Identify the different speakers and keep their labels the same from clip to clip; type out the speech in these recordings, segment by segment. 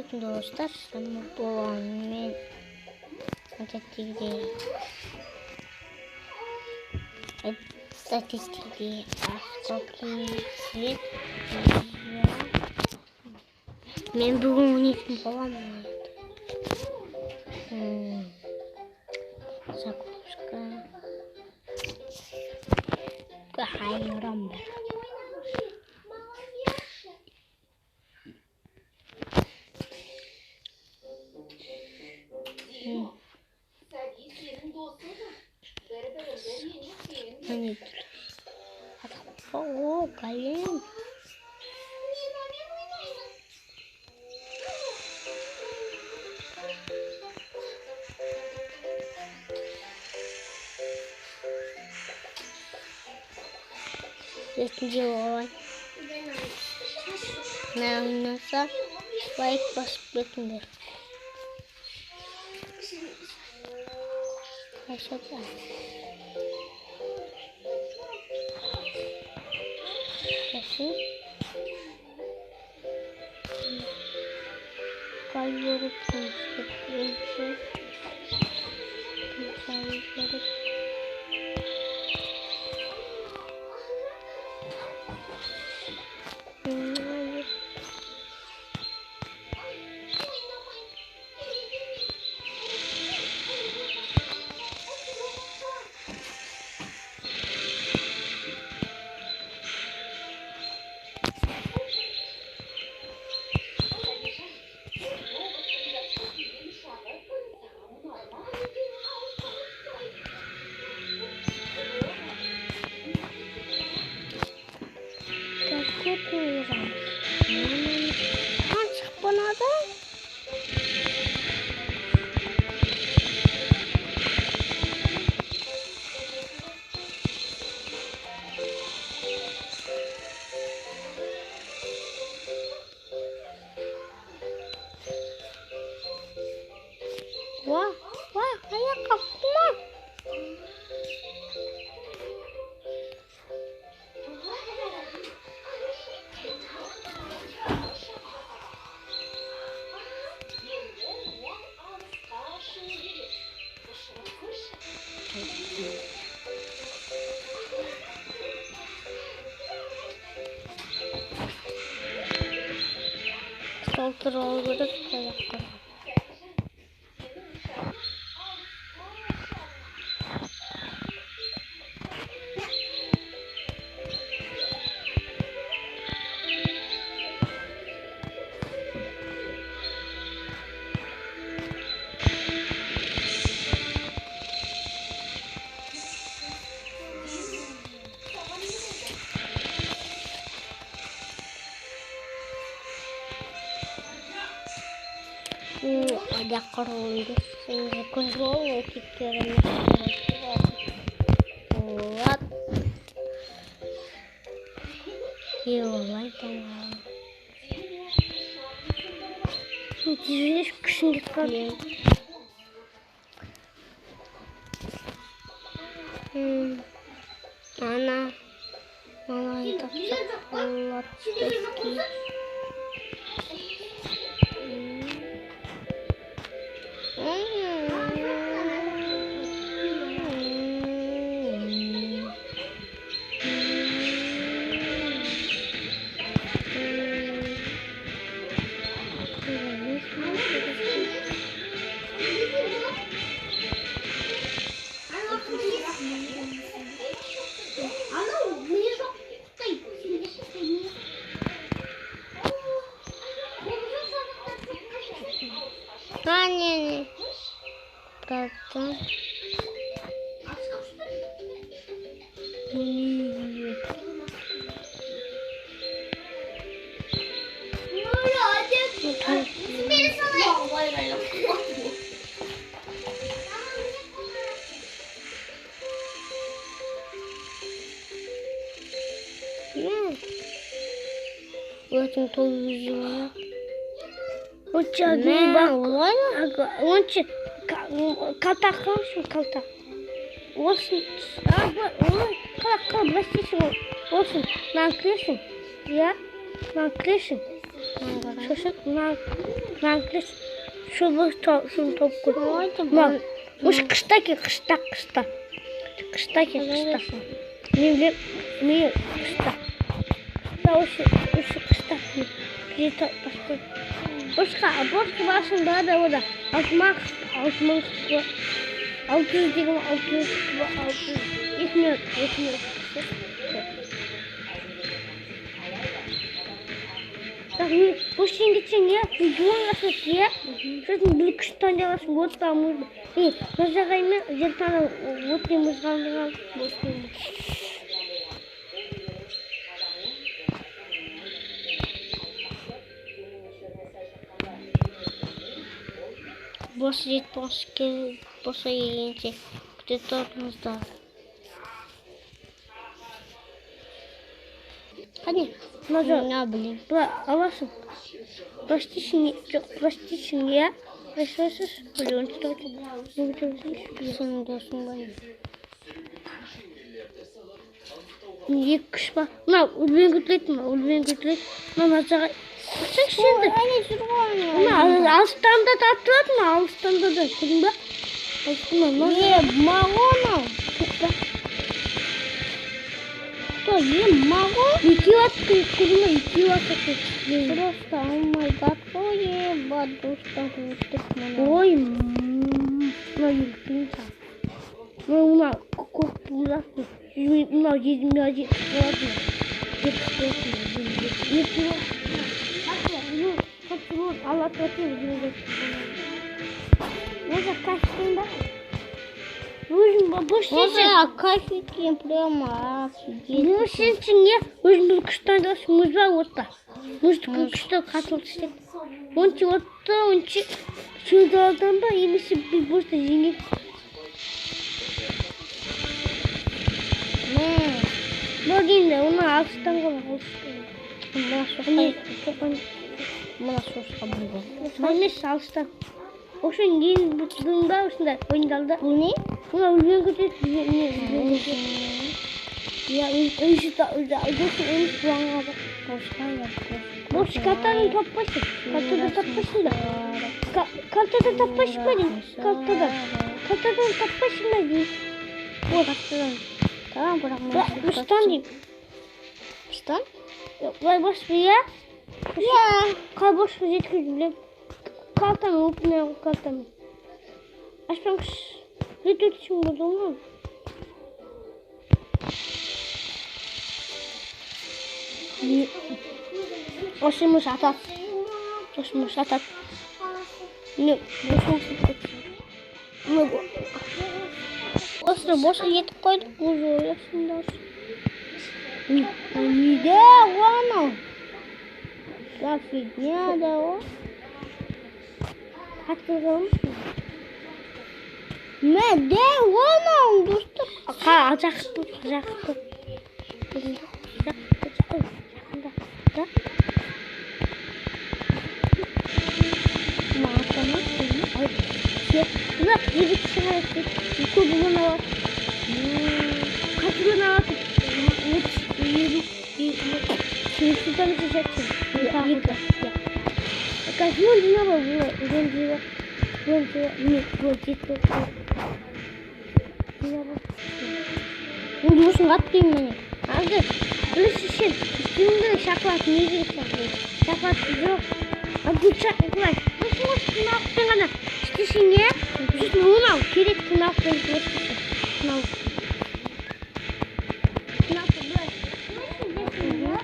Speaker 1: болатын достар, болғанымен әдеттегідей статистикаде автокөлік мен бүгін ойнайтын боламын. Загрузка. Хайрам бар. О, блин. Если делать наверное, лайк посмотрим. Красота. Хорошо. Кайф. Wah, kayak kakuma. Saltır oluruz kayaklar. Ada kerundu, sehingga kerundu kita buat hewan tengah. Jadi kesini kalian. Mana itu buat rezeki. Не, правда. Очень повезло. Очень kaltak kalsın kaltak. Olsun. Kalk basıyorsun. Olsun. Ben kırışım. Ya. Ben kırışım. сосын мына шубы топ қой. Осы қыста ке, қыста. Қыста ке, қыста. Мен қыста. Осы қыста. Где-то постой. Босқа басында да ода. Алтымақ. 600 деген 600. 2 минут. Так, бұл сен кетсең, видеоны жасап, сосын бұл күштан жаласын, отта мұзды. Мазағаймен жертаны отпен мұзғандыған бостың. Бос жет боса егенше күтет орныңызда. Қане?
Speaker 2: Я, блин.
Speaker 1: Аласың. Простишін, я? Простишін, блин, что это?
Speaker 2: Сенің досың ба?
Speaker 1: Екі күш ба? Мына, үлбен көтілетін. Мына мазаға. Сіңші енді.
Speaker 2: Әне жүр ғой.
Speaker 1: Мына, алыстанда да атылады ма? Алыстанда да. Көрдің ба?
Speaker 2: Магонов. Кто? Магон?
Speaker 1: Икиватты, көрдің ба? Икиватты.
Speaker 2: Просто, о май гад, ой, бадушка,
Speaker 1: ой, мына елкінса. Мына көк бұлақты. Мына жедімде жетіп
Speaker 2: кафедрин прямо офигеть.
Speaker 1: Ну, сенсің не? Өзің бұл күштан дұрыс мұз ба отта. Мұзды күшті қатылды істеп. Онче отта, онче сөзді алдан ба, емесі бір босты жеңіп. Бөгенде, оны алыстан қала.
Speaker 2: Мына сосқа бұлды.
Speaker 1: Емес алыстан. Осың ең бұтылың ба, осында ойындалды.
Speaker 2: Бұл не?
Speaker 1: Бұна үлген көтет. Ya, özü buğanğa bak. Boş kartanın topbaşı. Kartada topbaşı da. Kartada topbaşı mı değil? Kartada. Kartadan topbaşı mı değil? Boş.
Speaker 2: Tamam bırakma.
Speaker 1: Bustan diyeyim.
Speaker 2: Bustan?
Speaker 1: Yok, vay boş bir ya.
Speaker 2: Ya.
Speaker 1: Kal boş bir yetkili. Kartan olup ne yok kartan. Aşkım kış. Ne tutuşun burada olmaz. Osimo satat. Ne? Boşa yetip koyduk bu zorlasın da.
Speaker 2: Не да, ладно. Да фигня, да.
Speaker 1: Hatırlamış mı?
Speaker 2: Ne de, ладно, dostum.
Speaker 1: Alacaktım. Bak, bir kişi var. Kubunu ne var? Katılına var. Şuradan geçeceksin. Yıka. Kaç ne var bu? Önce bu musun attın beni? Aldı. Ölüşün. Üstünde şaklat ne diyeceksin? Şaklat yok. Abi çak var. Nasıl ne yaptın ana? İşte ya. Üstüne onu al. Gerek ne yaptın? Ne al. Ne yaptın böyle? Nasıl ya?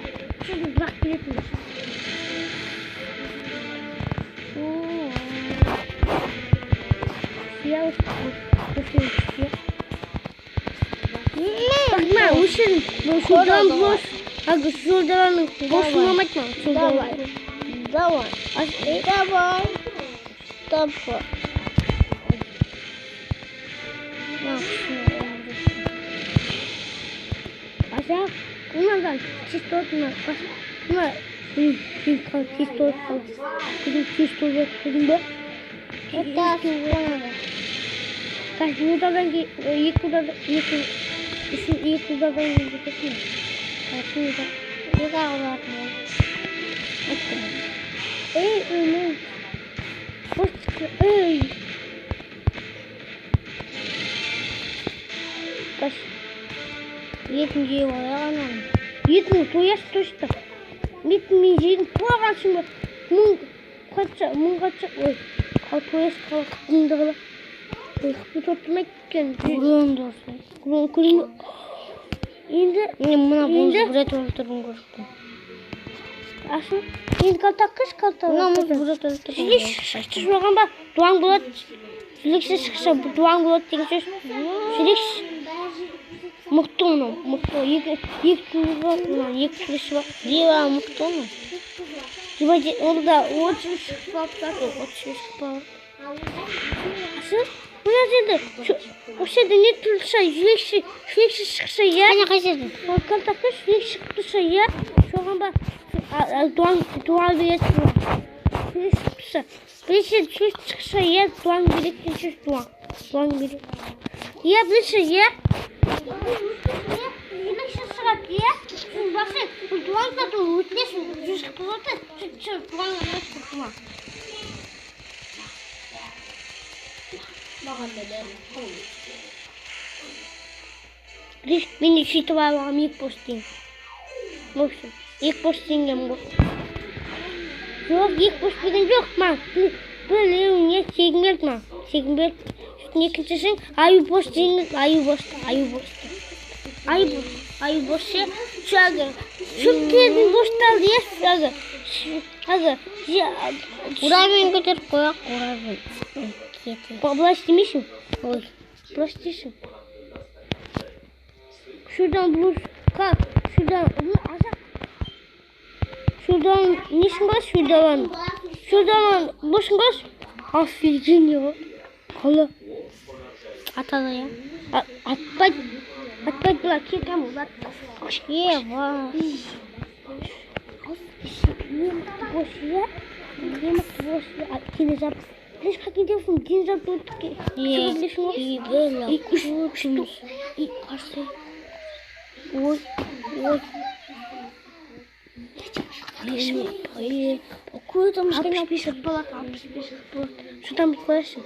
Speaker 1: Şimdi bırak gidelim. Ya Bakma, ушин. Şuradan boş. Hadi şuradan boşuna bakma.
Speaker 2: Давай. Давай.
Speaker 1: Aşağı. Bunlardan çistotuna. Bunlar. Çistot. Kızım.
Speaker 2: Это сложно.
Speaker 1: Kaç buradan yıkıdan gideceksin.
Speaker 2: Какие-то. Никак ладно.
Speaker 1: Ömer. Boş ey. Kaç?
Speaker 2: 70 var ya anam.
Speaker 1: 70 toyas точно. 70 туагашымы. Мың қанша ой. Тояс қалдығы. Ой, тоттырмай кеткен.
Speaker 2: Күрен дұрсын.
Speaker 1: Күрен. Енді
Speaker 2: Мына бұлды бірет өлтірін көріппін.
Speaker 1: Асын. Енді қалтақыш
Speaker 2: Мына мұз бірет өлтірін
Speaker 1: Жүлек шықты жоған ба? Дуаң болады. Жүлексіз шықса дуаң болады деген сөз. Жүлек мұқты мұны. Мұқты. Екі түрлі бар. Екі түрлісі бар.
Speaker 2: Дева мұқты ма?
Speaker 1: Ол да 30 шықпа алып 35 шықпа алып. Асын. Мына жерде. Осы жерде не тұрса жүлексіз шықса я.
Speaker 2: Қане қайсырды?
Speaker 1: Ол қалтақыш жүлек шықып тұрса я. Жоған ба? Дуаң береді. Жүлек шықып тұрса. Біресе сөз шықса я. Дуаң береді деген сөз дуаң. Дуаң береді. Я біресе я. Жүлек шығады я. Бақсы, дуаңда да өтінесің. Жүз шықып тұрады. Дуаң өтінесің дуаң. Мен сөйтіп алғам 2 постен. В общем, 2 постенгем бұл. Жоқ, 2 пост берген жоқ, ма. Білеуіне тегін берді, ма. Тегін берді. Сөйтін екіншісін аю пост деген, аю босты. Шағы. Шөптердің босталды ес, шағы.
Speaker 2: Ұрамен көтеріп қояқ, ұрамен. Кеті.
Speaker 1: Былай істемейсің?
Speaker 2: Ой.
Speaker 1: Былай істейсің. Şuradan bulur. Kalk. Şuradan nesin bas? Şuradan boşun bas. Aferin ya. Kala.
Speaker 2: Atadı ya.
Speaker 1: Atbay bırak. Kamu bak.
Speaker 2: Ye var.
Speaker 1: Boş ya. Кино зап. Лишь как не делаем, кино зап тут.
Speaker 2: И было.
Speaker 1: И кушать. И кажется. Ой.
Speaker 2: Какую там сгонял?
Speaker 1: 50 баллов. Что там классе?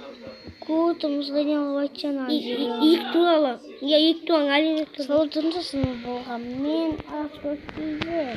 Speaker 2: Какую там сгонял ватчана?
Speaker 1: Их турала. Я их турала.
Speaker 2: Сол тұнсысын болған мен ашып